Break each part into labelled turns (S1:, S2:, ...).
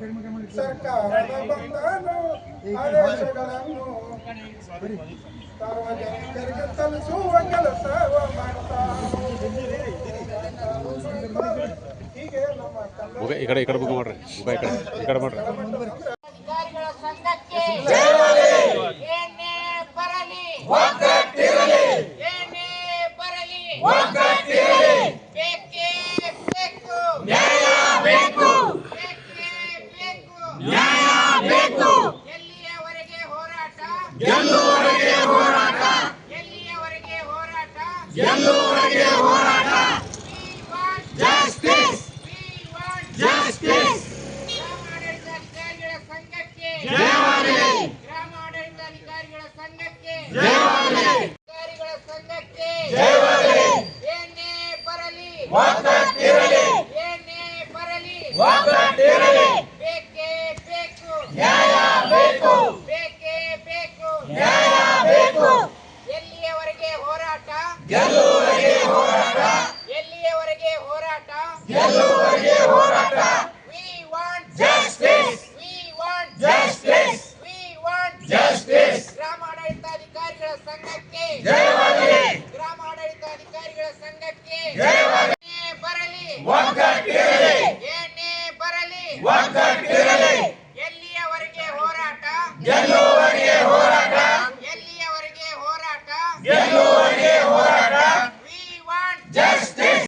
S1: ಸರ್ಕಾರದ ಬಂಧನು ಆದೇಶಗಳನ್ನು ಸಾರ್ವಜನಿಕರಿಗೆ ತಲುಪಿಸುವ ಕೆಲಸವ ಮಾಡ್ತಾರೆ. ಹೀಗೆ ನಮ್ಮ
S2: ಈ ಕಡೆ ಬುಕ್ ಮಾಡ್ರಿ, ಈ ಕಡೆ ಮಾಡ್ರಿ.
S3: ಅಧಿಕಾರಿಗಳ ಸಂಘಕ್ಕೆ ಏನೇ ಬರಲಿ ಏನೇ ಬರಲಿ ಬೇಕೇ ಬೇಕು ನ್ಯಾಯ ಬೇಕು, ಬೇಕೇ ಬೇಕು ನ್ಯಾಯ ಬೇಕು. ಎಲ್ಲಿಯವರೆಗೆ ಹೋರಾಟ ಗೆಲ್ಲುವವರೆಗೆ ಹೋರಾಟ, ಎಲ್ಲಿಯವರೆಗೆ ಹೋರಾಟ ಗೆಲ್ಲುವವರೆಗೆ ಹೋರಾಟ. Justice, justice. ಗ್ರಾಮಾಡಳಿತಾಧಿಕಾರಿಗಳ ಸಂಘಕ್ಕೆ ಜಯವಾಗಲಿ, ಗ್ರಾಮಾಡಳಿತಾಧಿಕಾರಿಗಳ ಸಂಘಕ್ಕೆ ಜಯವಾಗಲಿ, ಅಧಿಕಾರಿಗಳ ಸಂಘಕ್ಕೆ ಜಯವಾಗಲಿ. ಏನೇ ಬರಲಿ ಒಗ್ಗಟ್ಟಿರಲಿ, ಏನೇ ಬರಲಿ ಒಗ್ಗಟ್ಟಿರಲಿ. ಬೇಕೇ ಬೇಕು ನ್ಯಾಯ ಬೇಕು, ಬೇಕೇ ಬೇಕು ನ್ಯಾಯ ಬೇಕು. ಎಲ್ಲಿಯವರೆಗೆ ಹೋರಾಟ ಗೆಲ್ಲುವವರೆಗೆ ಹೋರಾಟ, ಎಲ್ಲಿಯವರೆಗೆ ಹೋರಾಟ ಗೆಲ್ಲುವವರೆಗೆ ಹೋರಾಟ. We want justice, we want justice, we want justice. ಗ್ರಾಮಾಡಳಿತಾಧಿಕಾರಿಗಳ ಸಂಘಕ್ಕೆ ಜಯವಾಗಲಿ, ಗ್ರಾಮಾಡಳಿತಾಧಿಕಾರಿಗಳ ಸಂಘಕ್ಕೆ ಜಯವಾಗಲಿ. ಏನೇ ಬರಲಿ ಒಗ್ಗಟ್ಟಿರಲಿ, ಏನೇ ಬರಲಿ ಒಗ್ಗಟ್ಟಿರಲಿ. ಎಲ್ಲಿಯವರೆಗೆ ಹೋರಾಟ ಗೆಲ್ಲುವವರೆಗೆ ಹೋರಾಟ, ಎಲ್ಲಿಯವರೆಗೆ ಹೋರಾಟ ಗೆಲ್ಲುವವರೆಗೆ ಹೋರಾಟ. We want justice.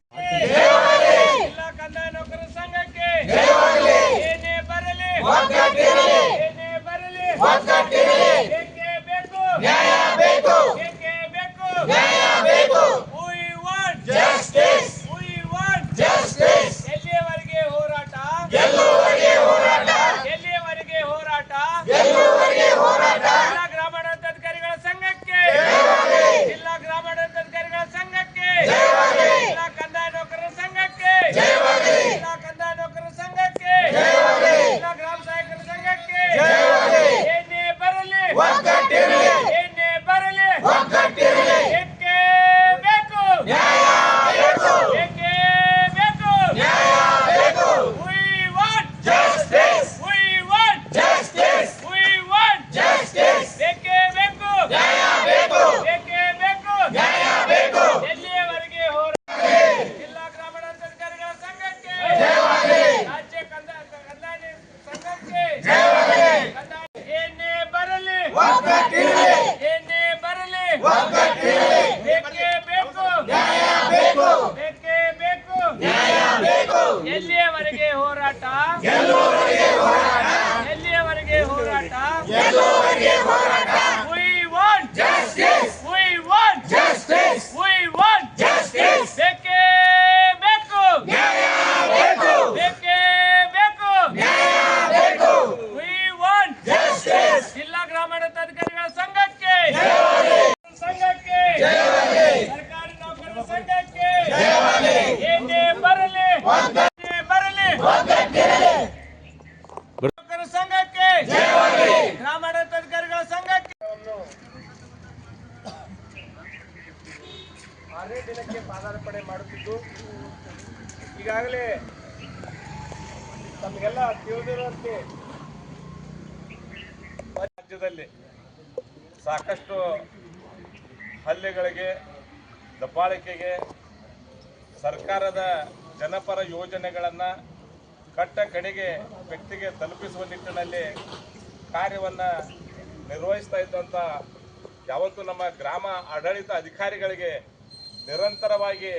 S3: ಜಿಲ್ಲಾ ಕಂದಾಯ ನೌಕರರ ಸಂಘಕ್ಕೆ ಜಯವಾಗಲಿ, ಏನೇ ಬರಲಿ ಒಗ್ಗಟ್ಟಿರಲಿ, ಏನೇ ಬರಲಿ ಒಗ್ಗಟ್ಟಿರಲಿ. ಬೇಕೇ ಬೇಕು ನ್ಯಾಯ ಬೇಕು, ಬೇಕೇ ಬೇಕು ನ್ಯಾಯ ಬೇಕು. We want justice, we want justice. ಎಲ್ಲಿಯವರೆಗೆ ಹೋರಾಟ ಗೆಲ್ಲುವವರೆಗೆ ಹೋರಾಟ, ಎಲ್ಲಿಯವರೆಗೆ ಹೋರಾಟ ಗೆಲ್ಲುವವರೆಗೆ ಹೋರಾಟ. ಜಿಲ್ಲಾ ಗ್ರಾಮಾಡಳಿತಾಧಿಕಾರಿಗಳ ಸಂಘಕ್ಕೆ ಜಯವಾಗಲಿ, ಜಿಲ್ಲಾ ಗ್ರಾಮಾಡಳಿತಾಧಿಕಾರಿಗಳ ಸಂಘಕ್ಕೆ ಜಯವಾಗಲಿ, ಜಿಲ್ಲಾ ಕಂದಾಯ ನೌಕರರ ಸಂಘಕ್ಕೆ ಜಯವಾಗಲಿ, ಜಿಲ್ಲಾ ಕಂದಾಯ ನೌಕರರ ಸಂಘಕ್ಕೆ ಜಯವಾಗಲಿ, ಜಿಲ್ಲಾ ಗ್ರಾಮ ಸಹಾಯಕರ ಸಂಘಕ್ಕೆ ಜಯವಾಗಲಿ. ಏನೇ ಬರಲಿ ಒಗ್ಗಟ್ಟಿರಲಿ, ಏನೇ ಬರಲಿ ಒಗ್ಗಟ್ಟಿರಲಿ. ಬೇಕೇ ಬೇಕು ನ್ಯಾಯ ಬೇಕು, ಬೇಕೇ ಬೇಕು ನ್ಯಾಯ ಬೇಕು. We want justice, we want justice, we want justice. ಬೇಕೇ ಬೇಕು ನ್ಯಾಯ ಬೇಕು, ಬೇಕೇ ಬೇಕು ನ್ಯಾಯ ಬೇಕು. ಎಲ್ಲಿಯವರೆಗೆ ಹೋರಾಟ ಜಿಲ್ಲಾ ಗ್ರಾಮಾಡಳಿತಾಧಿಕಾರಿಗಳ ಸಂಘಕ್ಕೆ ಜಯವಾಗಲಿ, ರಾಜ್ಯ ಕಂದಾಯ ಸಂಘಕ್ಕೆ ಜಯವಾಗಲಿ. ಏನೇ ಬರಲಿ ಒಗ್ಗಟ್ಟಿರಲಿ, ಏನೇ ಬರಲಿ ಒಗ್ಗಟ್ಟಿರಲಿ. ಬೇಕೇ ಬೇಕು ನ್ಯಾಯ ಬೇಕು, ಬೇಕೇ ಬೇಕು ನ್ಯಾಯ ಬೇಕು. ಎಲ್ಲಿಯವರೆಗೆ ಹೋರಾಟ ಗೆಲ್ಲುವವರೆಗೆ ಹೋರಾಟ, ಎಲ್ಲಿಯವರೆಗೆ ಹೋರಾಟ ಗೆಲ್ಲುವವರೆಗೆ ಹೋರಾಟ. We want justice, we want justice, we want justice. ಬೇಕೇ ಬೇಕು ನ್ಯಾಯ ಬೇಕು, ಬೇಕೇ ಬೇಕು ನ್ಯಾಯ ಬೇಕು. We want justice. ಜಿಲ್ಲಾ ಗ್ರಾಮಾಡಳಿತಾಧಿಕಾರಿಗಳ ಸಂಘಕ್ಕೆ ಜಯವಾಗಲಿ, ಸಂಘಕ್ಕೆ ಜಯವಾಗಲಿ, ಸರ್ಕಾರಿ ನೌಕರರ ಸಂಘಕ್ಕೆ ಜಯವಾಗಲಿ. ಏನೇ ಬರಲಿ ಏನೇ ಬರಲಿ ಒಗ್ಗಟ್ಟಿರಲಿ, ನೌಕರರ ಸಂಘಕ್ಕೆ ಜಯವಾಗಲಿ, ಗ್ರಾಮಾಡಳಿತಾಧಿಕಾರಿಗಳ ಸಂಘಕ್ಕೆ. 6ನೇ ದಿನಕ್ಕೆ ಪಾದಾರ್ಪಣೆ ಮಾಡುತ್ತಿದ್ದು, ಈಗಾಗಲೇ ತಮಗೆಲ್ಲ ತಿಳಿದಿರುವಂತೆ ರಾಜ್ಯದಲ್ಲಿ ಸಾಕಷ್ಟು ಹಲ್ಲೆಗಳಿಗೆ, ದಬ್ಬಾಳಿಕೆಗೆ, ಸರ್ಕಾರದ ಜನಪರ ಯೋಜನೆಗಳನ್ನು ಕಟ್ಟ ಕಡೆಗೆ ವ್ಯಕ್ತಿಗೆ ತಲುಪಿಸುವ ನಿಟ್ಟಿನಲ್ಲಿ ಕಾರ್ಯವನ್ನು ನಿರ್ವಹಿಸ್ತಾ ಇದ್ದಂಥ ಯಾವತ್ತೂ ನಮ್ಮ ಗ್ರಾಮ ಆಡಳಿತ ಅಧಿಕಾರಿಗಳಿಗೆ ನಿರಂತರವಾಗಿ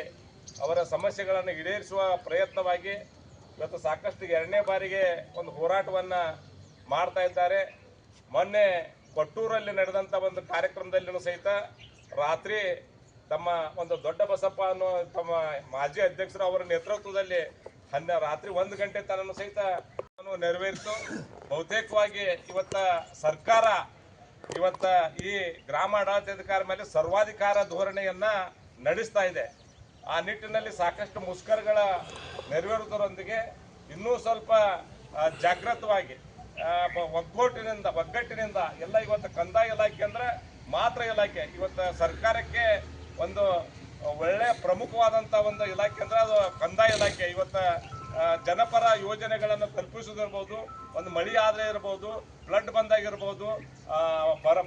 S3: ಅವರ ಸಮಸ್ಯೆಗಳನ್ನು ಈಡೇರಿಸುವ ಪ್ರಯತ್ನವಾಗಿ ಇವತ್ತು ಸಾಕಷ್ಟು 2ನೇ ಬಾರಿಗೆ ಒಂದು ಹೋರಾಟವನ್ನು ಮಾಡ್ತಾ ಇದ್ದಾರೆ. ಮೊನ್ನೆ ಕೊಟ್ಟೂರಲ್ಲಿ ನಡೆದಂಥ ಒಂದು ಕಾರ್ಯಕ್ರಮದಲ್ಲಿಯೂ ಸಹಿತ ರಾತ್ರಿ ತಮ್ಮ ಒಂದು ದೊಡ್ಡ ಬಸಪ್ಪ ಅನ್ನೋ ತಮ್ಮ ಮಾಜಿ ಅಧ್ಯಕ್ಷರು ಅವರ ನೇತೃತ್ವದಲ್ಲಿ ರಾತ್ರಿ 1 ಗಂಟೆ ತನಕ ಸಹಿತ ನೆರವೇರಿತು. ಬಹುತೇಕವಾಗಿ ಇವತ್ತ ಸರ್ಕಾರ ಈ ಗ್ರಾಮ ಆಡಳಿತಾಧಿಕಾರಿ ಮೇಲೆ ಸರ್ವಾಧಿಕಾರ ಧೋರಣೆಯನ್ನ ನಡೆಸ್ತಾ ಇದೆ. ಆ ನಿಟ್ಟಿನಲ್ಲಿ ಸಾಕಷ್ಟು ಮುಷ್ಕರಗಳ ನೆರವೇರುವುದರೊಂದಿಗೆ ಇನ್ನೂ ಸ್ವಲ್ಪ ಜಾಗೃತವಾಗಿ ಒಗ್ಗಟ್ಟಿನಿಂದ ಎಲ್ಲ ಇವತ್ತು ಕಂದಾಯ ಇಲಾಖೆ ಅಂದ್ರೆ ಮಾತ್ರ ಇಲಾಖೆ, ಇವತ್ತು ಸರ್ಕಾರಕ್ಕೆ ಒಂದು ಒಳ್ಳೆ ಪ್ರಮುಖವಾದಂಥ ಒಂದು ಇಲಾಖೆ ಅಂದ್ರೆ ಅದು ಕಂದಾಯ ಇಲಾಖೆ. ಇವತ್ತು ಜನಪರ ಯೋಜನೆಗಳನ್ನು ತಲುಪಿಸೋದಿರ್ಬೋದು, ಒಂದು ಮಳಿ ಆದ್ರೆ ಇರ್ಬೋದು, ಫ್ಲಡ್ ಬಂದಾಗಿರ್ಬೋದು,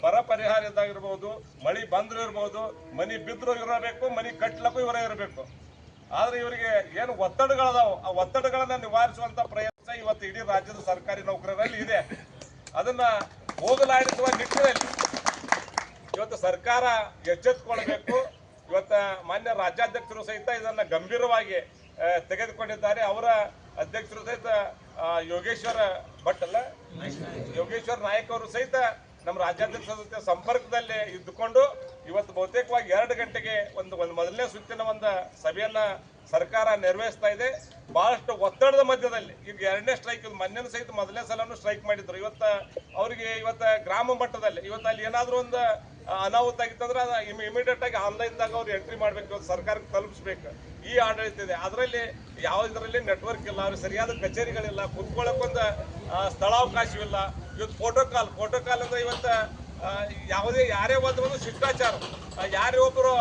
S3: ಬರ ಪರಿಹಾರ ಇದ್ದಾಗಿರ್ಬೋದು, ಮಳಿ ಬಂದ್ರು ಇರ್ಬೋದು, ಮನಿ ಬಿದ್ರು ಇರಬೇಕು, ಮನಿ ಕಟ್ಲಕ್ಕೂ ಇವರೇ ಇರಬೇಕು. ಆದ್ರೆ ಇವರಿಗೆ ಏನು ಒತ್ತಡಗಳದಾವು, ಆ ಒತ್ತಡಗಳನ್ನ ನಿವಾರಿಸುವಂತ ಪ್ರಯತ್ನ ಇವತ್ತು ಇಡೀ ರಾಜ್ಯದ ಸರ್ಕಾರಿ ನೌಕರರಲ್ಲಿ ಇದೆ. ಅದನ್ನ ಹೋಗಲಾಡಿಸುವ ನಿಟ್ಟಿನಲ್ಲಿ ಇವತ್ತು ಸರ್ಕಾರ ಎಚ್ಚೆತ್ತುಕೊಳ್ಬೇಕು. ಇವತ್ತ ಮಾನ್ಯ ರಾಜ್ಯಾಧ್ಯಕ್ಷರು ಸಹಿತ ಇದನ್ನ ಗಂಭೀರವಾಗಿ ತೆಗೆದುಕೊಂಡಿದ್ದಾರೆ. ಅವರ ಅಧ್ಯಕ್ಷರು ಸಹಿತ ಯೋಗೇಶ್ವರ ಭಟ್ ಅಲ್ಲ, ಯೋಗೇಶ್ವರ್ ನಾಯಕ್ ಅವರು ಸಹಿತ ನಮ್ಮ ರಾಜ್ಯಾಧ್ಯಕ್ಷರ ಜೊತೆ ಸಂಪರ್ಕದಲ್ಲಿ ಇದ್ದುಕೊಂಡು ಇವತ್ತು ಬಹುತೇಕವಾಗಿ 2 ಗಂಟೆಗೆ ಒಂದು ಮೊದಲನೇ ಸುತ್ತಿನ ಒಂದು ಸಭೆಯನ್ನ ಸರ್ಕಾರ ನೆರವೇರಿಸ್ತಾ ಇದೆ. ಬಹಳಷ್ಟು ಒತ್ತಡದ ಮಧ್ಯದಲ್ಲಿ ಈಗ 2ನೇ ಸ್ಟ್ರೈಕ್, ಮೊನ್ನೆ ಸಹಿತ ಮೊದಲನೇ ಸಲನು ಸ್ಟ್ರೈಕ್ ಮಾಡಿದ್ರು. ಅವರಿಗೆ ಗ್ರಾಮ ಮಟ್ಟದಲ್ಲಿ ಅಲ್ಲಿ ಏನಾದರೂ ಒಂದು ಅನಾಹುತ ಆಗಿತ್ತಂದ್ರೆ ಇಮಿಡಿಯೇಟ್ ಆಗಿ ಆನ್ಲೈನ್ದಾಗ ಅವ್ರು ಎಂಟ್ರಿ ಮಾಡ್ಬೇಕು, ಸರ್ಕಾರಕ್ಕೆ ತಲುಪಿಸ್ಬೇಕು. ಈ ಆಡಳಿತ ಇದೆ, ಅದರಲ್ಲಿ ಯಾವುದರಲ್ಲಿ ನೆಟ್ವರ್ಕ್ ಇಲ್ಲ, ಅವ್ರಿಗೆ ಸರಿಯಾದ ಕಚೇರಿಗಳಿಲ್ಲ, ಕುತ್ಕೊಳ್ಳೋಕೊಂದು ಸ್ಥಳಾವಕಾಶವಿಲ್ಲ. ಇವತ್ತು ಪ್ರೋಟೋಕಾಲ್ ಅಂದ್ರೆ ಇವತ್ತು ಯಾರೇ ಒಂದು ಶಿಷ್ಟಾಚಾರ, ಯಾರೇ ಒಬ್ಬರು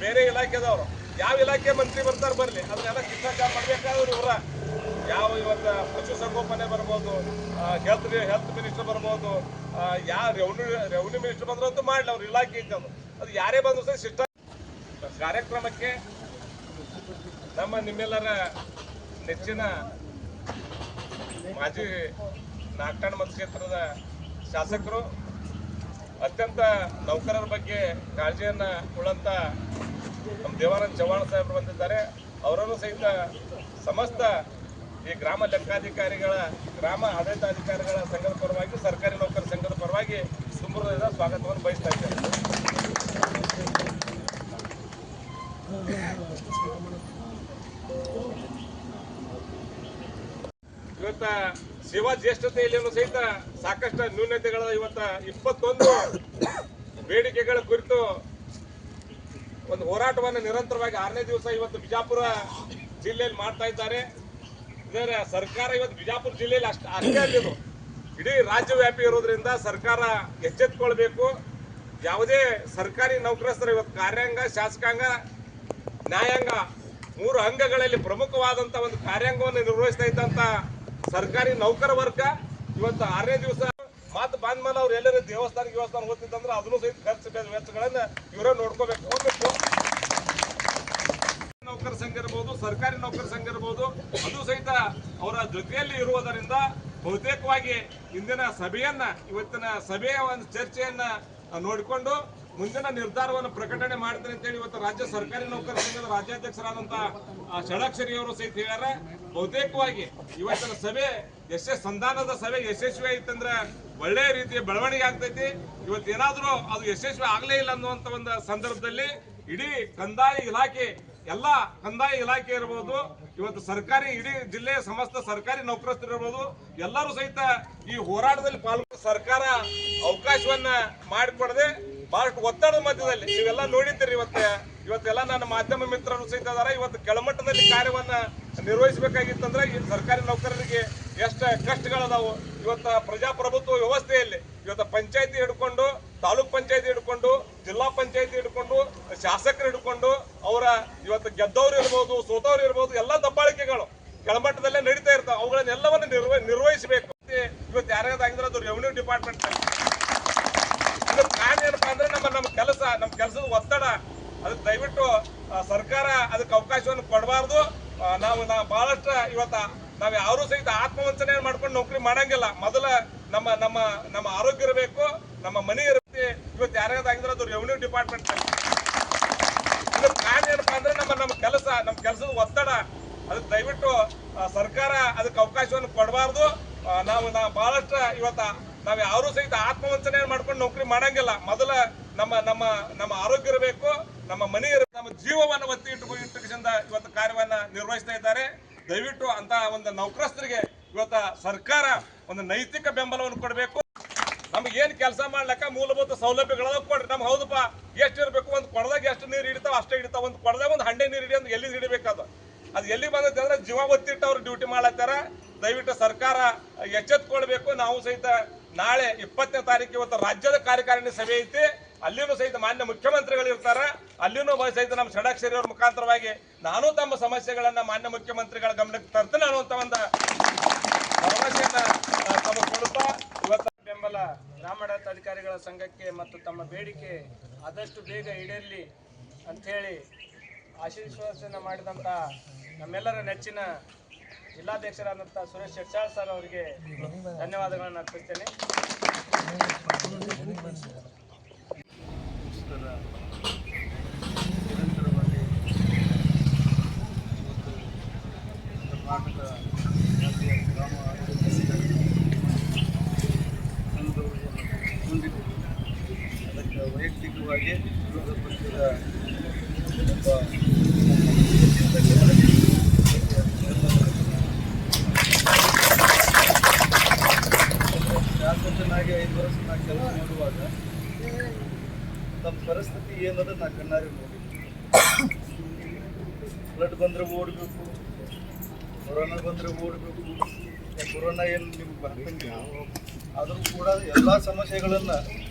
S3: ಬೇರೆ ಇಲಾಖೆದವರು ಯಾವ ಇಲಾಖೆ ಮಂತ್ರಿ ಬರ್ತಾರೆ ಬರಲಿ, ಅದನ್ನೆಲ್ಲ ಶಿಷ್ಟಾಚಾರ ಮಾಡ್ಬೇಕಾದ್ರೆ ಇವರ ಇವತ್ತು ಪಶುಸಂಗೋಪನೆ ಬರ್ಬೋದು, ಹೆಲ್ತ್ ಮಿನಿಸ್ಟರ್ ಬರ್ಬೋದು, ರೆವಿನ್ಯೂ ಮಿನಿಸ್ಟರ್ ಬಂದ್ರಂತೂ ಮಾಡಲಿ, ಅವ್ರ ಇಲಾಖೆ ಇತ್ತು ಅದು ಯಾರೇ ಬಂದ್ರು ಸಹ ಶಿಷ್ಟ. ಕಾರ್ಯಕ್ರಮಕ್ಕೆ ನಿಮ್ಮೆಲ್ಲರ ನೆಚ್ಚಿನ ಮಾಜಿ ನಾಗಠಾಣ ಮತಕ್ಷೇತ್ರದ ಶಾಸಕರು, ಅತ್ಯಂತ ನೌಕರರ ಬಗ್ಗೆ ಕಾಳಜಿಯನ್ನ ಉಳ್ಳಂತ ನಮ್ಮ ದೇವಾನಂದ ಚವ್ಹಾಣ್ ಸಾಹೇಬರು ಬಂದಿದ್ದಾರೆ. ಅವರನ್ನು ಸಹಿತ ಸಮಸ್ತ ಈ ಗ್ರಾಮ ಲೆಕ್ಕಾಧಿಕಾರಿಗಳ, ಗ್ರಾಮ ಆಡಳಿತಾಧಿಕಾರಿಗಳ ಸಂಘದ ಪರವಾಗಿ, ಸರ್ಕಾರಿ ನೌಕರ ಸಂಘದ ಪರವಾಗಿ ತುಂಬ ಸ್ವಾಗತವನ್ನು ಬಯಸ್ತಾ ಇದ್ದೇನೆ. ಇವತ್ತ ಸೇವಾ ಜ್ಯೇಷ್ಠತೆಯಲ್ಲಿ ಸಹಿತ ಸಾಕಷ್ಟು ನ್ಯೂನತೆಗಳ ಇವತ್ತ 21 ಬೇಡಿಕೆಗಳ ಕುರಿತು ಒಂದು ಹೋರಾಟವನ್ನು ನಿರಂತರವಾಗಿ 6ನೇ ದಿವಸ ಇವತ್ತು ಬಿಜಾಪುರ ಜಿಲ್ಲೆಯಲ್ಲಿ ಮಾಡ್ತಾ ಇದ್ದಾರೆ. ಇದರ ಸರ್ಕಾರ ಇವತ್ತು ಬಿಜಾಪುರ ಜಿಲ್ಲೆಯಲ್ಲಿ ಅಷ್ಟೇ ಅಲ್ಲಿದು ಇಡೀ ರಾಜ್ಯವ್ಯಾಪಿ ಇರೋದ್ರಿಂದ ಸರ್ಕಾರ ಎಚ್ಚೆತ್ತುಕೊಳ್ಬೇಕು. ಯಾವುದೇ ಸರ್ಕಾರಿ ನೌಕರಸ್ಥರು ಇವತ್ತು ಕಾರ್ಯಾಂಗ, ಶಾಸಕಾಂಗ, ನ್ಯಾಯಾಂಗ 3 ಅಂಗಗಳಲ್ಲಿ ಪ್ರಮುಖವಾದಂತ ಒಂದು ಕಾರ್ಯಾಂಗವನ್ನು ನಿರ್ವಹಿಸ್ತಾ ಇದ್ದಂತ ಸರ್ಕಾರಿ ನೌಕರ ವರ್ಗ ಇವತ್ತು 6ನೇ ದಿವಸ ಮಾತು ಬಂದ ಮೇಲೆ ಅವ್ರು ಎಲ್ಲರೂ ದೇವಸ್ಥಾನ ಹೋಗ್ತಿತ್ತಂದ್ರೆ ಅದನ್ನು ಸಹಿತ ಖರ್ಚು ವೆಚ್ಚಗಳನ್ನ ಇವರೇ ನೋಡ್ಕೋಬೇಕು. ನೌಕರ ಸಂಘ ಇರ್ಬೋದು, ಸರ್ಕಾರಿ ನೌಕರ ಸಂಘ ಇರ್ಬೋದು, ಅದು ಸಹಿತ ಅವರ ಜೊತೆಯಲ್ಲಿ ಇರುವುದರಿಂದ ಬಹುತೇಕವಾಗಿ ಇವತ್ತಿನ ಸಭೆಯ ಒಂದು ಚರ್ಚೆಯನ್ನ ನೋಡಿಕೊಂಡು ಮುಂದಿನ ನಿರ್ಧಾರವನ್ನು ಪ್ರಕಟಣೆ ಮಾಡ್ತಾರೆ ಅಂತ ಹೇಳಿ ಇವತ್ತು ರಾಜ್ಯ ಸರ್ಕಾರಿ ನೌಕರ ಸಂಘದ ರಾಜ್ಯಾಧ್ಯಕ್ಷರಾದಂತಹ ಷಡಾಕ್ಷರಿ ಅವರು ಸಹಿತ ಹೇಳ್ಯಾರ. ಬಹುತೇಕವಾಗಿ ಇವತ್ತಿನ ಸಭೆ ಸಂಧಾನದ ಸಭೆ ಯಶಸ್ವಿ ಆಯ್ತಂದ್ರೆ ಒಳ್ಳೆಯ ರೀತಿಯ ಬೆಳವಣಿಗೆ ಆಗ್ತೈತಿ. ಇವತ್ತೇನಾದ್ರೂ ಅದು ಯಶಸ್ವಿ ಆಗ್ಲೇ ಇಲ್ಲ ಅನ್ನುವಂತ ಒಂದು ಸಂದರ್ಭದಲ್ಲಿ ಇಡೀ ಕಂದಾಯ ಇಲಾಖೆ, ಎಲ್ಲ ಕಂದಾಯ ಇಲಾಖೆ ಇರಬಹುದು, ಇವತ್ತು ಸರ್ಕಾರಿ ಇಡೀ ಜಿಲ್ಲೆಯ ಸಮಸ್ತ ಸರ್ಕಾರಿ ನೌಕರಸ್ಥರು ಇರಬಹುದು, ಎಲ್ಲರೂ ಸಹಿತ ಈ ಹೋರಾಟದಲ್ಲಿ ಪಾಲ್ಗೊಂಡು ಸರ್ಕಾರ ಅವಕಾಶವನ್ನ ಮಾಡಿಕೊಡದೆ ಬಹಳಷ್ಟು ಒತ್ತಡದ ಮಧ್ಯದಲ್ಲಿ ನೀವೆಲ್ಲ ನೋಡಿದ್ದೀರಿ. ಇವತ್ತೆಲ್ಲ ನನ್ನ ಮಾಧ್ಯಮ ಮಿತ್ರರು ಸಹಿತ ಅದಾರ. ಇವತ್ತು ಕೆಳಮಟ್ಟದಲ್ಲಿ ಕಾರ್ಯವನ್ನ ನಿರ್ವಹಿಸಬೇಕಾಗಿತ್ತಂದ್ರೆ ಈ ಸರ್ಕಾರಿ ನೌಕರರಿಗೆ ಎಷ್ಟು ಕಷ್ಟಗಳದಾವು. ಇವತ್ತು ಪ್ರಜಾಪ್ರಭುತ್ವ ವ್ಯವಸ್ಥೆಯಲ್ಲಿ ಇವತ್ತು ಪಂಚಾಯತಿ ಹಿಡ್ಕೊಂಡು, ತಾಲೂಕ್ ಪಂಚಾಯತಿ ಹಿಡ್ಕೊಂಡು, ಜಿಲ್ಲಾ ಪಂಚಾಯತಿ ಹಿಡ್ಕೊಂಡು, ಶಾಸಕರು ಹಿಡ್ಕೊಂಡು, ಅವರ ಇವತ್ತು ಗೆದ್ದವ್ರು ಇರ್ಬೋದು, ಸೋತವ್ರು ಇರ್ಬೋದು, ಎಲ್ಲ ದಬ್ಬಾಳಿಕೆಗಳು ಕೆಳಮಟ್ಟದಲ್ಲೇ ನಡೀತಾ ಇರ್ತಾವೆ. ಅವುಗಳನ್ನೆಲ್ಲವನ್ನು ನಿರ್ವಹಿಸಬೇಕು. ಇವತ್ತು ಯಾರ್ಯಾವ್ದಾಗಿದ್ರೆ ಅದು ರೆವಿನ್ಯೂ ಡಿಪಾರ್ಟ್ಮೆಂಟ್. ಕಾರಣ ಏನಪ್ಪಾ ಅಂದ್ರೆ ನಮ್ಮ ಕೆಲಸದ ಒತ್ತಡ, ಅದಕ್ಕೆ ದಯವಿಟ್ಟು ಸರ್ಕಾರ ಅದಕ್ಕೆ ಅವಕಾಶವನ್ನು ಕೊಡಬಾರ್ದು. ನಾವು ಬಹಳಷ್ಟು ನಾವ್ ಯಾರು ಸಹಿತ ಆತ್ಮವಂಚನೆ ಮಾಡ್ಕೊಂಡು ನೌಕರಿ ಮಾಡಂಗಿಲ್ಲ. ಮೊದಲ ನಮ್ಮ ಆರೋಗ್ಯ ಇರಬೇಕು, ನಮ್ಮ ಮನೆ ಇರುತ್ತೆ. ಇವತ್ತು ಯಾರ್ಯಾವ್ದಾಗಿದ್ರೆ ಅದು ರೆವಿನ್ಯೂ ಡಿಪಾರ್ಟ್ಮೆಂಟ್. ಇದಕ್ಕೆ ಕಾರಣ ಏನಪ್ಪಾ ಅಂದ್ರೆ ನಮ್ಮ ಕೆಲಸದ ಒತ್ತಡ, ಅದಕ್ಕೆ ದಯವಿಟ್ಟು ಸರ್ಕಾರ ಅದಕ್ಕೆ ಅವಕಾಶವನ್ನು ಕೊಡಬಾರ್ದು. ನಾವು ಬಹಳಷ್ಟು ನಾವ್ ಯಾರು ಸಹಿತ ಆತ್ಮವಂಚನೆ ಮಾಡ್ಕೊಂಡು ನೌಕರಿ ಮಾಡಂಗಿಲ್ಲ. ಮೊದಲ ನಮ್ಮ ಆರೋಗ್ಯ ಇರಬೇಕು, ನಮ್ಮ ಮನೆ ಇರಬೇಕು, ನಮ್ಮ ಜೀವವನ್ನು ಒತ್ತಿ ಇಟ್ಟುಕೊಂಡು ಇವತ್ತು ಕಾರ್ಯವನ್ನ ನಿರ್ವಹಿಸ್ತಾ ಇದ್ದಾರೆ. ದಯವಿಟ್ಟು ಅಂತ ಒಂದು ನೌಕರಸ್ಥರಿಗೆ ಇವತ್ತ ಸರ್ಕಾರ ಒಂದು ನೈತಿಕ ಬೆಂಬಲವನ್ನು ಕೊಡಬೇಕು. ನಮ್ಗೆ ಏನ್ ಕೆಲಸ ಮಾಡ್ಲಕ್ಕ ಮೂಲಭೂತ ಸೌಲಭ್ಯಗಳನ್ನ ಕೊಡ್ರಿ. ನಮ್ಗೆ ಹೌದಪ್ಪ ಎಷ್ಟು ಇರಬೇಕು, ಒಂದು ಕೊಡದಾಗ ಎಷ್ಟು ನೀರು ಹಿಡಿತಾವ ಅಷ್ಟೇ ಹಿಡಿತಾವ. ಒಂದು ಕೊಡದಾಗ ಒಂದು ಹಂಡೆ ನೀರು ಹಿಡಿಯೋದು ಎಲ್ಲಿ ಹಿಡಿಬೇಕಾದ ಅದು ಎಲ್ಲಿ ಬಂದೈತೆ ಅಂದ್ರೆ ಜೀವ ಒತ್ತಿಟ್ಟು ಅವ್ರು ಡ್ಯೂಟಿ ಮಾಡ್ಲತ್ತಾರ. ದಯವಿಟ್ಟು ಸರ್ಕಾರ ಎಚ್ಚೆತ್ಕೊಳ್ಬೇಕು. ನಾವು ಸಹಿತ ನಾಳೆ 20ನೇ ತಾರೀಕು ಇವತ್ತು ರಾಜ್ಯದ ಕಾರ್ಯಕಾರಿಣಿ ಸಭೆ ಐತಿ. ಅಲ್ಲಿನೂ ಸಹಿತ ಮಾನ್ಯ ಮುಖ್ಯಮಂತ್ರಿಗಳು ಇರ್ತಾರ, ಅಲ್ಲಿನೂ ಸಹಿತ ನಮ್ಮ ಷಡಾಕ್ಷರಿ ಅವ್ರ ಮುಖಾಂತರವಾಗಿ ನಾನು ತಮ್ಮ ಸಮಸ್ಯೆಗಳನ್ನ ಮಾನ್ಯ ಮುಖ್ಯಮಂತ್ರಿಗಳ ಗಮನಕ್ಕೆ ತರ್ತೇನೆ ಅನ್ನುವಂತ ಒಂದು ಭರವಸೆಯನ್ನ ತಮ್ಮ ಕೊಡುತ್ತಾ ಇವತ್ತು
S4: ಬೆಂಬಲ ಗ್ರಾಮಾಡಳಿತ ಅಧಿಕಾರಿಗಳ ಸಂಘಕ್ಕೆ ಮತ್ತು ತಮ್ಮ ಬೇಡಿಕೆ ಆದಷ್ಟು ಬೇಗ ಈಡೇರಲಿ ಅಂಥೇಳಿ ಆಶೀರ್ವಾದನೆ ಮಾಡಿದಂಥ ನಮ್ಮೆಲ್ಲರ ನೆಚ್ಚಿನ ಜಿಲ್ಲಾಧ್ಯಕ್ಷರಾದಂಥ ಸುರೇಶ್ ಶೆಟ್ಟಾಳ್ ಸರ್ ಅವರಿಗೆ ಧನ್ಯವಾದಗಳನ್ನು ಅರ್ಪಿಸ್ತೇನೆ.
S5: ನಿರಂತರವಾಗಿ ಕರ್ನಾಟಕ ರಾಜ್ಯ ಗ್ರಾಮ ಹೊಂದಿದೆ. ಅದಕ್ಕೆ ವೈಯಕ್ತಿಕವಾಗಿ ವಿರೋಧ ಪಕ್ಷದ ಶಾಸಕನಾಗಿ 5 ವರ್ಷ ನಾ ಕೆಲಸ ಮಾಡುವಾಗ ನಮ್ಮ ಪರಿಸ್ಥಿತಿ ಏನದ ನಾ ಕಣ್ಣಾರೆ ನೋಡಿ. ಫ್ಲಡ್ ಬಂದರೆ ಓಡಬೇಕು, ಕೊರೋನಾ ಬಂದರೆ ಓಡಬೇಕು. ಕೊರೋನಾ ಏನು ನಿಮ್ಗೆ ಬರ್ತಂಗಿಲ್ಲ, ಆದರೂ ಕೂಡ ಎಲ್ಲ ಸಮಸ್ಯೆಗಳನ್ನು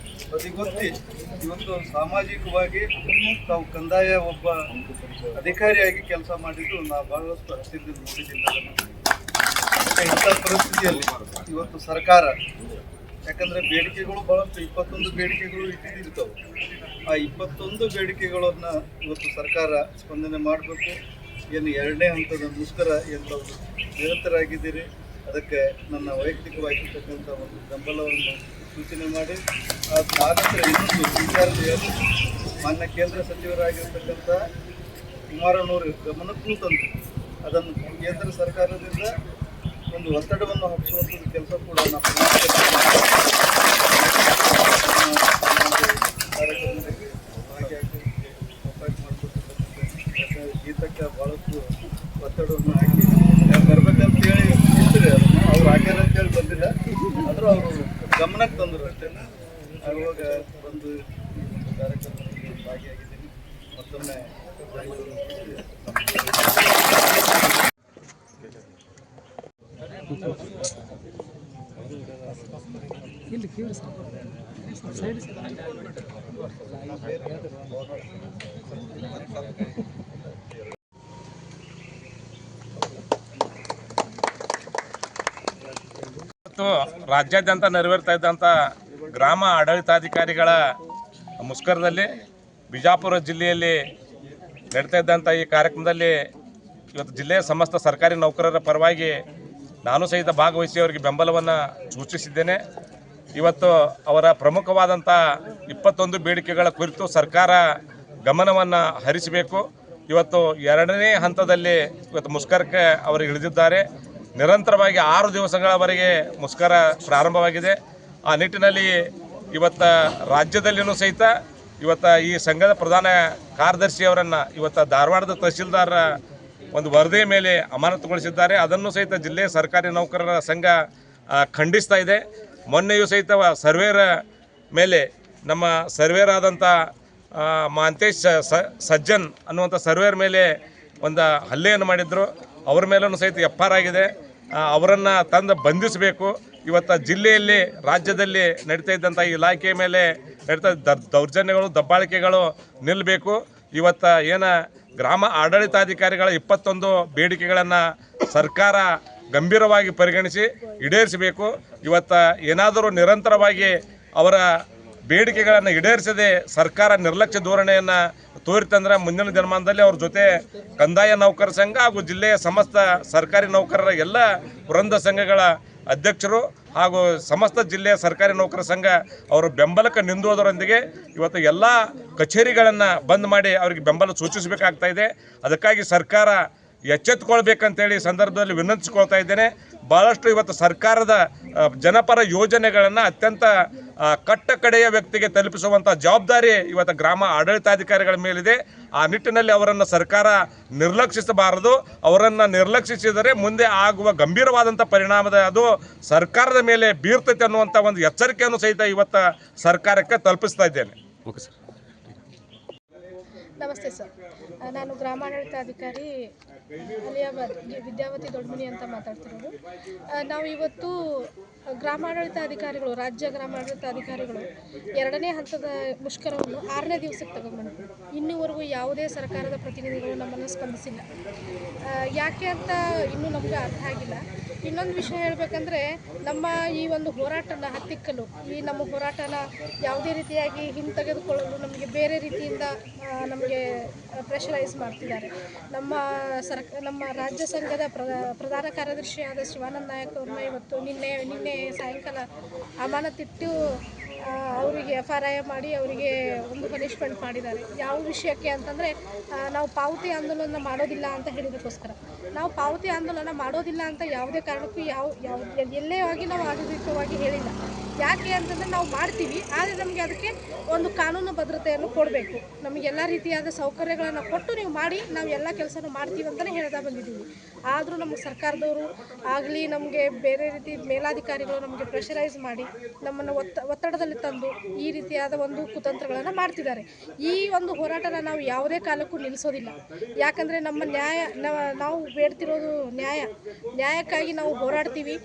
S5: ಬದಿಗೊತ್ತಿ ಇವತ್ತು ಸಾಮಾಜಿಕವಾಗಿ ತಾವು ಕಂದಾಯ ಒಬ್ಬ ಅಧಿಕಾರಿಯಾಗಿ ಕೆಲಸ ಮಾಡಿದ್ದು ನಾ ಬಹಳಷ್ಟು ಹತ್ತಿರದಿಂದ ನೋಡಿದ್ದೀನಿ ಅದನ್ನು. ಇಂಥ ಪರಿಸ್ಥಿತಿಯಲ್ಲಿ ಇವತ್ತು ಸರ್ಕಾರ, ಯಾಕಂದರೆ ಬೇಡಿಕೆಗಳು ಭಾಳಷ್ಟು 21 ಬೇಡಿಕೆಗಳು ಇಟ್ಟಿರ್ತಾವೆ. ಆ 21 ಬೇಡಿಕೆಗಳನ್ನು ಇವತ್ತು ಸರ್ಕಾರ ಸ್ಪಂದನೆ ಮಾಡಬೇಕು. ಏನು 2ನೇ ಹಂತದ ಮುಷ್ಕರ ಏನು ತಾವು ನಿರಂತರಾಗಿದ್ದೀರಿ, ಅದಕ್ಕೆ ನನ್ನ ವೈಯಕ್ತಿಕವಾಗಿರ್ತಕ್ಕಂಥ ಒಂದು ಬೆಂಬಲವನ್ನು ಸೂಚನೆ ಮಾಡಿ, ಆನಂತರ ಇನ್ನೊಂದು ವಿಚಾರದಲ್ಲಿ ಮಾನ್ಯ ಕೇಂದ್ರ ಸಚಿವರಾಗಿರ್ತಕ್ಕಂಥ ಕುಮಾರಣ್ಣವರು ಗಮನಕ್ಕೂ ತಂದು ಅದನ್ನು ಕೇಂದ್ರ ಸರ್ಕಾರದಿಂದ ಒಂದು ಒತ್ತಡವನ್ನು ಹಾಕಿಸುವಂಥದ್ದು ಕೆಲಸ ಕೂಡ ನಾವು ಕಾರ್ಯಕ್ರಮದಲ್ಲಿ ಭಾಗಿಯಾಗಿ ಅವಕಾಶ ಮಾಡಿಕೊಟ್ಟಿರ್ತಕ್ಕಂಥ ಗೀತಕ್ಕೆ ಭಾಳಷ್ಟು ಒತ್ತಡವನ್ನು ಹಾಕಿ ಬರ್ಬೇಕಂತೇಳಿ ಇರ್ತೀರಿ, ಅದನ್ನು ಅವ್ರು ಹಾಕ್ಯಾರ ಅಂತೇಳಿ ಬಂದಿಲ್ಲ, ಆದರೂ ಅವರು ಗಮನಕ್ಕೆ ತಂದರು ಅಷ್ಟೇ. ಆವಾಗ ಒಂದು ಕಾರ್ಯಕ್ರಮದಲ್ಲಿ ಭಾಗಿಯಾಗಿದ್ದೀನಿ. ಮತ್ತೊಮ್ಮೆ
S3: ಇವತ್ತು ರಾಜ್ಯಾದ್ಯಂತ ನೆರವೇರ್ತಾ ಇದ್ದಂಥ ಗ್ರಾಮ ಆಡಳಿತಾಧಿಕಾರಿಗಳ ಮುಷ್ಕರದಲ್ಲಿ ಬಿಜಾಪುರ ಜಿಲ್ಲೆಯಲ್ಲಿ ನಡೀತಾ ಇದ್ದಂಥ ಈ ಕಾರ್ಯಕ್ರಮದಲ್ಲಿ ಇವತ್ತು ಜಿಲ್ಲೆಯ ಸಮಸ್ತ ಸರ್ಕಾರಿ ನೌಕರರ ಪರವಾಗಿ ನಾನು ಸಹಿತ ಭಾಗವಹಿಸಿ ಅವರಿಗೆ ಬೆಂಬಲವನ್ನು ಸೂಚಿಸಿದ್ದೇನೆ. ಇವತ್ತು ಅವರ ಪ್ರಮುಖವಾದಂಥ 21 ಬೇಡಿಕೆಗಳ ಕುರಿತು ಸರ್ಕಾರ ಗಮನವನ್ನು ಹರಿಸಬೇಕು. ಇವತ್ತು 2ನೇ ಹಂತದಲ್ಲಿ ಇವತ್ತು ಮುಷ್ಕರಕ್ಕೆ ಅವರು ಇಳಿದಿದ್ದಾರೆ. ನಿರಂತರವಾಗಿ 6 ದಿವಸಗಳವರೆಗೆ ಮುಷ್ಕರ ಪ್ರಾರಂಭವಾಗಿದೆ. ಆ ನಿಟ್ಟಿನಲ್ಲಿ ಇವತ್ತು ರಾಜ್ಯದಲ್ಲಿಯೂ ಸಹಿತ ಇವತ್ತು ಈ ಸಂಘದ ಪ್ರಧಾನ ಕಾರ್ಯದರ್ಶಿಯವರನ್ನು ಇವತ್ತು ಧಾರವಾಡದ ತಹಸೀಲ್ದಾರ್ ಒಂದು ವರದಿಯ ಮೇಲೆ ಅಮಾನತುಗೊಳಿಸಿದ್ದಾರೆ. ಅದನ್ನು ಸಹಿತ ಜಿಲ್ಲೆಯ ಸರ್ಕಾರಿ ನೌಕರರ ಸಂಘ ಖಂಡಿಸ್ತಾ ಇದೆ. ಮೊನ್ನೆಯೂ ಸಹಿತ ಸರ್ವೇರ ಮೇಲೆ ನಮ್ಮ ಸರ್ವೇರ್ ಆದಂಥ ಮಹಾಂತೇಶ್ ಸಜ್ಜನ್ ಅನ್ನುವಂಥ ಸರ್ವೇರ್ ಮೇಲೆ ಒಂದು ಹಲ್ಲೆಯನ್ನು ಮಾಡಿದ್ರು. ಅವ್ರ ಮೇಲೂ ಸಹಿತ FR ಆಗಿದೆ. ಅವರನ್ನು ತಂದು ಬಂಧಿಸಬೇಕು. ಇವತ್ತು ಜಿಲ್ಲೆಯಲ್ಲಿ ರಾಜ್ಯದಲ್ಲಿ ನಡೀತಾ ಇದ್ದಂಥ ಇಲಾಖೆಯ ಮೇಲೆ ನಡೀತಾ ದೌರ್ಜನ್ಯಗಳು ದಬ್ಬಾಳಿಕೆಗಳು ನಿಲ್ಲಬೇಕು. ಇವತ್ತು ಏನು ಗ್ರಾಮ ಆಡಳಿತಾಧಿಕಾರಿಗಳ 21 ಬೇಡಿಕೆಗಳನ್ನು ಸರ್ಕಾರ ಗಂಭೀರವಾಗಿ ಪರಿಗಣಿಸಿ ಈಡೇರಿಸಬೇಕು. ಇವತ್ತು ಏನಾದರೂ ನಿರಂತರವಾಗಿ ಅವರ ಬೇಡಿಕೆಗಳನ್ನು ಈಡೇರಿಸದೆ ಸರ್ಕಾರ ನಿರ್ಲಕ್ಷ್ಯ ಧೋರಣೆಯನ್ನು ತೋರಿತಂದ್ರೆ ಮುಂದಿನ ದಿನಮಾನದಲ್ಲಿ ಅವ್ರ ಜೊತೆ ಕಂದಾಯ ನೌಕರ ಸಂಘ ಹಾಗೂ ಜಿಲ್ಲೆಯ ಸಮಸ್ತ ಸರ್ಕಾರಿ ನೌಕರರ ಎಲ್ಲ ವೃಂದ ಸಂಘಗಳ ಅಧ್ಯಕ್ಷರು ಹಾಗೂ ಸಮಸ್ತ ಜಿಲ್ಲೆಯ ಸರ್ಕಾರಿ ನೌಕರ ಸಂಘ ಅವರು ಬೆಂಬಲಕ್ಕೆ ನಿಂದುವುದರೊಂದಿಗೆ ಇವತ್ತು ಎಲ್ಲ ಕಚೇರಿಗಳನ್ನು ಬಂದ್ ಮಾಡಿ ಅವರಿಗೆ ಬೆಂಬಲ ಸೂಚಿಸಬೇಕಾಗ್ತಾ ಇದೆ. ಅದಕ್ಕಾಗಿ ಸರ್ಕಾರ ಎಚ್ಚೆತ್ತುಕೊಳ್ಬೇಕಂತೇಳಿ ಸಂದರ್ಭದಲ್ಲಿ ವಿನಂತಿಸ್ಕೊಳ್ತಾ ಇದ್ದೇನೆ. ಭಾಳಷ್ಟು ಇವತ್ತು ಸರ್ಕಾರದ ಜನಪರ ಯೋಜನೆಗಳನ್ನು ಅತ್ಯಂತ ಕಟ್ಟಕಡೆಯ ವ್ಯಕ್ತಿಗೆ ತಲುಪಿಸುವಂಥ ಜವಾಬ್ದಾರಿ ಇವತ್ತು ಗ್ರಾಮ ಆಡಳಿತಾಧಿಕಾರಿಗಳ ಮೇಲಿದೆ. ಆ ನಿಟ್ಟಿನಲ್ಲಿ ಅವರನ್ನು ಸರ್ಕಾರ ನಿರ್ಲಕ್ಷಿಸಬಾರದು. ಅವರನ್ನು ನಿರ್ಲಕ್ಷಿಸಿದರೆ ಮುಂದೆ ಆಗುವ ಗಂಭೀರವಾದಂಥ ಪರಿಣಾಮದ ಅದು ಸರ್ಕಾರದ ಮೇಲೆ ಬೀರ್ತೈತೆ ಅನ್ನುವಂಥ ಒಂದು ಎಚ್ಚರಿಕೆಯನ್ನು ಸಹಿತ ಇವತ್ತು ಸರ್ಕಾರಕ್ಕೆ ತಲುಪಿಸ್ತಾ ಇದ್ದೇನೆ.
S2: Okay sir.
S6: ನಮಸ್ತೆ ಸರ್, ನಾನು ಗ್ರಾಮಾಡಳಿತಾಧಿಕಾರಿ ಅಲಿಯಾಬಾದ್ ವಿದ್ಯಾವತಿ ದೊಡ್ಡಮನಿ ಅಂತ ಮಾತಾಡ್ತಿರೋದು. ನಾವು ಇವತ್ತು ಗ್ರಾಮಾಡಳಿತಾಧಿಕಾರಿಗಳು, ರಾಜ್ಯ ಗ್ರಾಮಾಡಳಿತಾಧಿಕಾರಿಗಳು 2ನೇ ಹಂತದ ಮುಷ್ಕರವನ್ನು 6ನೇ ದಿವಸಕ್ಕೆ ತಗೊಂಡ್ಬಂದ್ರು. ಇನ್ನೂವರೆಗೂ ಯಾವುದೇ ಸರ್ಕಾರದ ಪ್ರತಿನಿಧಿಗಳು ನಮ್ಮನ್ನು ಸ್ಪಂದಿಸಿಲ್ಲ. ಯಾಕೆ ಅಂತ ಇನ್ನೂ ನಮಗೆ ಅರ್ಥ ಆಗಿಲ್ಲ. ಇನ್ನೊಂದು ವಿಷಯ ಹೇಳಬೇಕಂದ್ರೆ, ನಮ್ಮ ಈ ಒಂದು ಹೋರಾಟನ ಹತ್ತಿಕ್ಕಲು, ಈ ನಮ್ಮ ಹೋರಾಟನ ಯಾವುದೇ ರೀತಿಯಾಗಿ ಹಿಂತೆಗೆದುಕೊಳ್ಳಲು ನಮಗೆ ಬೇರೆ ರೀತಿಯಿಂದ ನಮಗೆ ಪ್ರೆಷರೈಸ್ ಮಾಡ್ತಿದ್ದಾರೆ. ನಮ್ಮ ರಾಜ್ಯ ಸಂಘದ ಪ್ರಧಾನ ಕಾರ್ಯದರ್ಶಿಯಾದ ಶಿವಾನಂದ ನಾಯಕ್ ಅವ್ರನ್ನ ಇವತ್ತು ನಿನ್ನೆ ಸಾಯಂಕಾಲ ಅಮಾನತಿಟ್ಟು ಅವರಿಗೆ FRI ಮಾಡಿ ಅವರಿಗೆ ಒಂದು ಪನಿಷ್ಮೆಂಟ್ ಮಾಡಿದ್ದಾರೆ. ಯಾವ ವಿಷಯಕ್ಕೆ ಅಂತಂದರೆ, ನಾವು ಪಾವತಿ ಆಂದೋಲನ ಮಾಡೋದಿಲ್ಲ ಅಂತ ಹೇಳಿದಕ್ಕೋಸ್ಕರ. ನಾವು ಪಾವತಿ ಆಂದೋಲನ ಮಾಡೋದಿಲ್ಲ ಅಂತ ಯಾವುದೇ ಕಾರಣಕ್ಕೂ ಎಲ್ಲೇ ಆಗಿ ನಾವು ಅಧಿಕೃತವಾಗಿ ಹೇಳಿಲ್ಲ. ಯಾಕೆ ಅಂತಂದರೆ, ನಾವು ಮಾಡ್ತೀವಿ, ಆದರೆ ನಮಗೆ ಅದಕ್ಕೆ ಒಂದು ಕಾನೂನು ಭದ್ರತೆಯನ್ನು ಕೊಡಬೇಕು. ನಮಗೆಲ್ಲ ರೀತಿಯಾದ ಸೌಕರ್ಯಗಳನ್ನು ಕೊಟ್ಟು ನೀವು ಮಾಡಿ, ನಾವು ಎಲ್ಲ ಕೆಲಸನೂ ಮಾಡ್ತೀವಿ ಅಂತಲೇ ಹೇಳ್ತಾ ಬಂದಿದ್ದೀವಿ. ಆದರೂ ನಮಗೆ ಸರ್ಕಾರದವರು ಆಗಲಿ, ನಮಗೆ ಬೇರೆ ರೀತಿ ಮೇಲಾಧಿಕಾರಿಗಳು ನಮಗೆ ಪ್ರೆಷರೈಸ್ ಮಾಡಿ ನಮ್ಮನ್ನು ಒತ್ತಡದಲ್ಲಿ ತಂದು ಈ ರೀತಿಯಾದ ಒಂದು ಕುತಂತ್ರಗಳನ್ನು ಮಾಡ್ತಿದ್ದಾರೆ. ಈ ಒಂದು ಹೋರಾಟನ ನಾವು ಯಾವುದೇ ಕಾಲಕ್ಕೂ ನಿಲ್ಲಿಸೋದಿಲ್ಲ. ಯಾಕಂದರೆ ನಮ್ಮ ನಾವು ಬೇಡ್ತಿರೋದು ನ್ಯಾಯಕ್ಕಾಗಿ ನಾವು ಹೋರಾಡ್ತೀವಿ.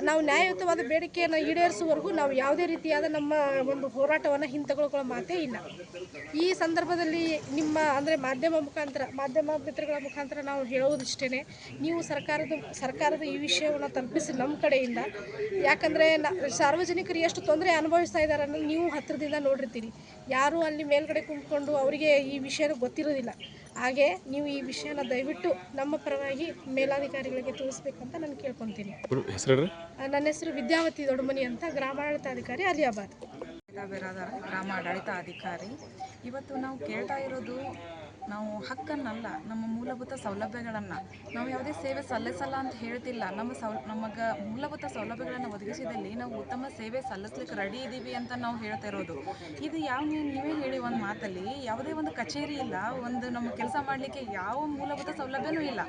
S6: ನಾವು ನ್ಯಾಯಯುತವಾದ ಬೇಡಿಕೆಯನ್ನು ಈಡೇರಿಸುವವರೆಗೂ ನಾವು ಯಾವುದೇ ರೀತಿಯಾದ ನಮ್ಮ ಒಂದು ಹೋರಾಟವನ್ನು ಹಿಂತೆಗೆದುಕೊಳ್ಳೋ ಮಾತೇ ಇಲ್ಲ. ಈ ಸಂದರ್ಭದಲ್ಲಿ ಮಾಧ್ಯಮ ಮಿತ್ರಗಳ ಮುಖಾಂತರ ನಾವು ಹೇಳುವುದಿಷ್ಟೇ, ನೀವು ಸರ್ಕಾರದ ಈ ವಿಷಯವನ್ನು ತಲುಪಿಸಿ ನಮ್ಮ ಕಡೆಯಿಂದ. ಯಾಕಂದರೆ ಸಾರ್ವಜನಿಕರು ಎಷ್ಟು ತೊಂದರೆ ಅನುಭವಿಸ್ತಾ ಇದ್ದಾರೆ ಅನ್ನೋದು ನೀವು ಹತ್ತಿರದಿಂದ ನೋಡಿರ್ತೀರಿ. ಯಾರೂ ಅಲ್ಲಿ ಮೇಲ್ಗಡೆ ಕುಂತ್ಕೊಂಡು ಅವರಿಗೆ ಈ ವಿಷಯ ಗೊತ್ತಿರೋದಿಲ್ಲ. ಹಾಗೆ ನೀವು ಈ ವಿಷಯನ ದಯವಿಟ್ಟು ನಮ್ಮ ಪರವಾಗಿ ಮೇಲಾಧಿಕಾರಿಗಳಿಗೆ ತಿಳಿಸ್ಬೇಕಂತ ನಾನು ಕೇಳ್ಕೊತೀನಿ. ನನ್ನ ಹೆಸರು ವಿದ್ಯಾವತಿ ದೊಡ್ಡಮನಿ ಅಂತ, ಗ್ರಾಮಾಡಳಿತಾಧಿಕಾರಿ ಅಲಿಯಾಬಾದ್.
S7: ಗ್ರಾಮಾಡಳಿತಾಧಿಕಾರಿ. ಇವತ್ತು ನಾವು ಕೇಳ್ತಾ ಇರೋದು ನಾವು ಹಕ್ಕನ್ನಲ್ಲ, ನಮ್ಮ ಮೂಲಭೂತ ಸೌಲಭ್ಯಗಳನ್ನು. ನಾವು ಯಾವುದೇ ಸೇವೆ ಸಲ್ಲಿಸಲ್ಲ ಅಂತ ಹೇಳ್ತಿಲ್ಲ. ನಮಗೆ ಮೂಲಭೂತ ಸೌಲಭ್ಯಗಳನ್ನು ಒದಗಿಸಿದಲ್ಲಿ ನಾವು ಉತ್ತಮ ಸೇವೆ ಸಲ್ಲಿಸ್ಲಿಕ್ಕೆ ರೆಡಿ ಇದ್ದೀವಿ ಅಂತ ನಾವು ಹೇಳ್ತಾ ಇರೋದು. ಇದು ನೀವೇ ಹೇಳಿ ಒಂದು ಮಾತಲ್ಲಿ ಯಾವುದೇ ಒಂದು ಕಚೇರಿ ಇಲ್ಲ, ಒಂದು ನಮ್ಮ ಕೆಲಸ ಮಾಡಲಿಕ್ಕೆ ಯಾವ ಮೂಲಭೂತ ಸೌಲಭ್ಯನೂ ಇಲ್ಲ.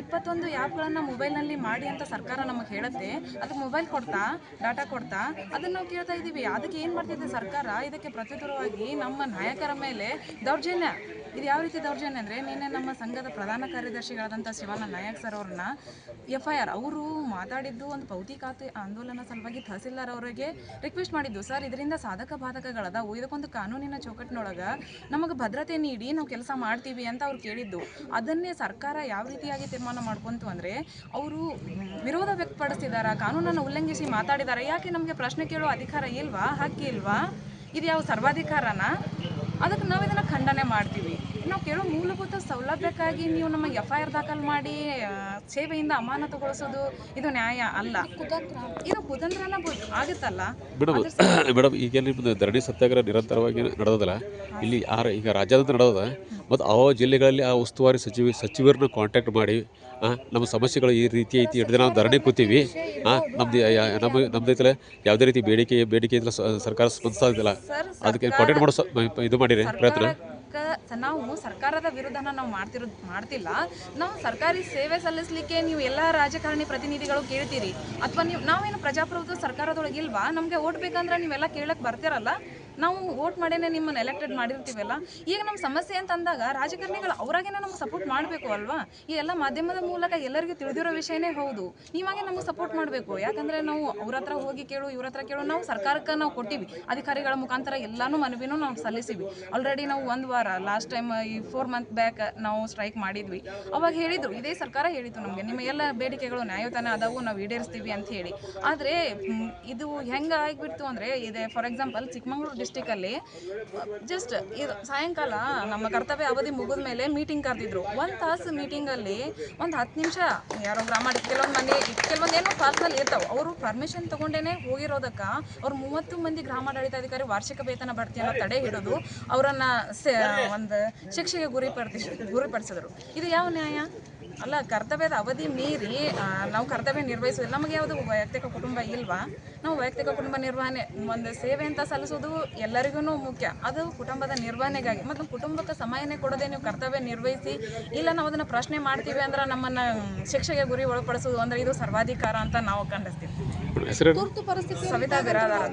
S7: 21 ಆ್ಯಪ್ಗಳನ್ನು ಮೊಬೈಲ್ನಲ್ಲಿ ಮಾಡಿ ಅಂತ ಸರ್ಕಾರ ನಮಗೆ ಹೇಳುತ್ತೆ. ಅದಕ್ಕೆ ಮೊಬೈಲ್ ಕೊಡ್ತಾ, ಡಾಟಾ ಕೊಡ್ತಾ, ಅದನ್ನು ನಾವು ಕೇಳ್ತಾ ಇದ್ದೀವಿ. ಅದಕ್ಕೆ ಏನು ಮಾಡ್ತಿದೆ ಸರ್ಕಾರ? ಇದಕ್ಕೆ ಪ್ರತ್ಯುತ್ತರವಾಗಿ ನಮ್ಮ ನಾಯಕರ ಮೇಲೆ ದೌರ್ಜನ್ಯ. ಇದು ಯಾವ ರೀತಿ ದೌರ್ಜನ್ಯ ಅಂದರೆ, ನಿನ್ನೆ ನಮ್ಮ ಸಂಘದ ಪ್ರಧಾನ ಕಾರ್ಯದರ್ಶಿಗಳಾದಂಥ ಶಿವಾನಂದ ನಾಯಕ್ ಸರ್ ಅವ್ರನ್ನ FIR ಅವರು ಮಾತಾಡಿದ್ದು ಒಂದು ಭೌತಿಕಾತಿ ಆಂದೋಲನ ಸಲುವಾಗಿ ತಹಸೀಲ್ದಾರ್ ಅವರಿಗೆ ರಿಕ್ವೆಸ್ಟ್ ಮಾಡಿದ್ದು, ಸರ್ ಇದರಿಂದ ಸಾಧಕ ಬಾಧಕಗಳದಾವು, ಇದಕ್ಕೊಂದು ಕಾನೂನಿನ ಚೌಕಟ್ಟಿನೊಳಗೆ ನಮಗೆ ಭದ್ರತೆ ನೀಡಿ ನಾವು ಕೆಲಸ ಮಾಡ್ತೀವಿ ಅಂತ ಅವ್ರು ಕೇಳಿದ್ದು. ಅದನ್ನೇ ಸರ್ಕಾರ ಯಾವ ರೀತಿಯಾಗಿ ತೀರ್ಮಾನ ಮಾಡ್ಕೊಂತು ಅಂದರೆ, ಅವರು ವಿರೋಧ ವ್ಯಕ್ತಪಡಿಸ್ತಿದ್ದಾರೆ, ಕಾನೂನನ್ನು ಉಲ್ಲಂಘಿಸಿ ಮಾತಾಡಿದ್ದಾರೆ. ಯಾಕೆ ನಮಗೆ ಪ್ರಶ್ನೆ ಕೇಳೋ ಅಧಿಕಾರ ಇಲ್ವಾ? ಹಕ್ಕಿ ಇಲ್ವಾ? ಇದು ಯಾವ ಸರ್ವಾಧಿಕಾರನ? ಅದಕ್ಕೆ ನಾವು ಇದನ್ನು ಖಂಡನೆ ಮಾಡ್ತೀವಿ. ನಾವು ಕೇಳೋ ಮೂಲಭೂತ ಸೌಲಭ್ಯಕ್ಕಾಗಿ ನೀವು ನಮಗೆ FIR ದಾಖಲು ಮಾಡಿ ಸೇವೆಯಿಂದ ಅಮಾನತುಗೊಳಿಸೋದು ಇದು ನ್ಯಾಯ ಅಲ್ಲ. ಇದು ಕುತಂತ್ರನ ಆಗುತ್ತಲ್ಲ
S2: ಮೇಡಮ್. ಈಗ ನಿಮ್ಮದು ಧರಣಿ ಸತ್ಯಾಗ್ರಹ ನಿರಂತರವಾಗಿ ನಡೆದಲ್ಲ, ಇಲ್ಲಿ ಈಗ ರಾಜ್ಯಾದ್ಯಂತ ನಡೆದ, ಮತ್ತು ಆ ಜಿಲ್ಲೆಗಳಲ್ಲಿ ಆ ಉಸ್ತುವಾರಿ ಸಚಿವರನ್ನ ಕಾಂಟ್ಯಾಕ್ಟ್ ಮಾಡಿ, ನಮ್ಮ ಸಮಸ್ಯೆಗಳು ಈ ರೀತಿ ಐತಿ, 2 ದಿನ ನಾವು ಧರಣಿ ಕೂತೀವಿ, ನಮ್ದೈತಲ್ಲ ಯಾವುದೇ ರೀತಿ ಬೇಡಿಕೆ ಇದ್ರೆ ಸರ್ಕಾರ ಸ್ಪಂದಿಸೋದಿಲ್ಲ, ಅದಕ್ಕೆ ಕಾಂಟ್ಯಾಕ್ಟ್ ಮಾಡೋ ಇದು ಮಾಡಿರಿ ಪ್ರಯತ್ನ.
S7: ನಾವು ಸರ್ಕಾರದ ವಿರುದ್ಧನ ನಾವು ಮಾಡ್ತಿಲ್ಲ. ನಾವು ಸರ್ಕಾರಿ ಸೇವೆ ಸಲ್ಲಿಸಲಿಕ್ಕೆ ನೀವು ಎಲ್ಲ ರಾಜಕಾರಣಿ ಪ್ರತಿನಿಧಿಗಳು ಕೇಳ್ತೀರಿ, ಅಥವಾ ನಾವೇನು ಪ್ರಜಾಪ್ರಭುತ್ವ ಸರ್ಕಾರದೊಳಗೆ ಇಲ್ವಾ? ನಮಗೆ ಓಟ್ ಬೇಕಂದ್ರೆ ನೀವೆಲ್ಲ ಕೇಳಕ್ಕೆ ಬರ್ತಿರಲ್ಲ. ನಾವು ವೋಟ್ ಮಾಡೇನೆ ನಿಮ್ಮನ್ನು ಎಲೆಕ್ಟೆಡ್ ಮಾಡಿರ್ತೀವಲ್ಲ. ಈಗ ನಮ್ಮ ಸಮಸ್ಯೆ ಅಂತ ಅಂದಾಗ ರಾಜಕಾರಣಿಗಳು ಅವರಾಗೇನೆ ನಮ್ಗೆ ಸಪೋರ್ಟ್ ಮಾಡಬೇಕು ಅಲ್ವಾ? ಈ ಎಲ್ಲ ಮಾಧ್ಯಮದ ಮೂಲಕ ಎಲ್ಲರಿಗೂ ತಿಳಿದಿರೋ ವಿಷಯನೇ ಹೌದು. ನೀವಾಗೆ ನಮಗೆ ಸಪೋರ್ಟ್ ಮಾಡಬೇಕು. ಯಾಕಂದರೆ ನಾವು ಅವ್ರ ಹತ್ರ ಹೋಗಿ ಕೇಳು, ಇವ್ರ ಹತ್ರ ಕೇಳು, ನಾವು ಸರ್ಕಾರಕ್ಕೆ ನಾವು ಕೊಟ್ಟಿವಿ, ಅಧಿಕಾರಿಗಳ ಮುಖಾಂತರ ಎಲ್ಲನೂ ಮನವಿನೂ ನಾವು ಸಲ್ಲಿಸಿವಿ. ಆಲ್ರೆಡಿ ನಾವು 1 ವಾರ ಲಾಸ್ಟ್ ಟೈಮ್ ಈ 4 ಮಂತ್ ಬ್ಯಾಕ್ ನಾವು ಸ್ಟ್ರೈಕ್ ಮಾಡಿದ್ವಿ. ಅವಾಗ ಹೇಳಿದರು, ಇದೇ ಸರ್ಕಾರ ಹೇಳಿತ್ತು ನಮಗೆ, ನಿಮ್ಮ ಎಲ್ಲ ಬೇಡಿಕೆಗಳು ನ್ಯಾಯಯುತನೇ ಅದಾವು, ನಾವು ಈಡೇರಿಸ್ತೀವಿ ಅಂತ ಹೇಳಿ. ಆದರೆ ಇದು ಹೆಂಗೆ ಆಗಿಬಿಡ್ತು ಅಂದರೆ, ಇದೆ ಫಾರ್ ಎಕ್ಸಾಂಪಲ್ ಚಿಕ್ಕಮಗಳೂರು ಡಿಸ್ಟಿಕಲ್ಲಿ ಜಸ್ಟ್ ಇದು ಸಾಯಂಕಾಲ ನಮ್ಮ ಕರ್ತವ್ಯ ಅವಧಿ ಮುಗಿದ ಮೇಲೆ ಮೀಟಿಂಗ್ ಕರೆದಿದ್ರು. 1 ತಾಸು ಮೀಟಿಂಗಲ್ಲಿ ಒಂದು 10 ನಿಮಿಷ ಯಾರೋ ಕೆಲವೊಂದು ಏನೋ ಪರ್ಸನಲ್ ಇರ್ತಾವೆ, ಅವರು ಪರ್ಮಿಷನ್ ತೊಗೊಂಡೇ ಹೋಗಿರೋದಕ್ಕೆ ಅವ್ರು 30 ಮಂದಿ ಗ್ರಾಮಾಡಳಿತಾಧಿಕಾರಿ ವಾರ್ಷಿಕ ವೇತನ ಬಡ್ತಿಯನ್ನು ತಡೆ ಹಿಡಿದು ಅವರನ್ನು ಒಂದು ಶಿಕ್ಷೆಗೆ ಗುರಿಪಡಿಸಿದ್ರು. ಇದು ಯಾವ ನ್ಯಾಯ ಅಲ್ಲ? ಕರ್ತವ್ಯದ ಅವಧಿ ಮೀರಿ ನಾವು ಕರ್ತವ್ಯ ನಿರ್ವಹಿಸೋದಿಲ್ಲ. ನಮಗೆ ಯಾವುದು ವೈಯಕ್ತಿಕ ಕುಟುಂಬ ಇಲ್ವಾ? ನಾವು ವೈಯಕ್ತಿಕ ಕುಟುಂಬ ನಿರ್ವಹಣೆ, ಒಂದು ಸೇವೆ ಅಂತ ಸಲ್ಲಿಸೋದು ಎಲ್ಲರಿಗೂ ಮುಖ್ಯ. ಅದು ಕುಟುಂಬದ ನಿರ್ವಹಣೆಗಾಗಿ. ಮತ್ತು ಕುಟುಂಬಕ್ಕೆ ಸಮಯನೇ ಕೊಡದೆ ನೀವು ಕರ್ತವ್ಯ ನಿರ್ವಹಿಸಿ ಇಲ್ಲ ನಾವು ಅದನ್ನು ಪ್ರಶ್ನೆ ಮಾಡ್ತೀವಿ ಅಂದ್ರೆ ನಮ್ಮನ್ನು ಶಿಕ್ಷೆಗೆ ಗುರಿ ಒಳಪಡಿಸೋದು ಅಂದರೆ ಇದು ಸರ್ವಾಧಿಕಾರ ಅಂತ ನಾವು ಖಂಡಿಸ್ತೀವಿ.
S6: ತುರ್ತು ಪರಿಸ್ಥಿತಿ
S7: ಸವಿತಾ ಬಿರಾದಾರ.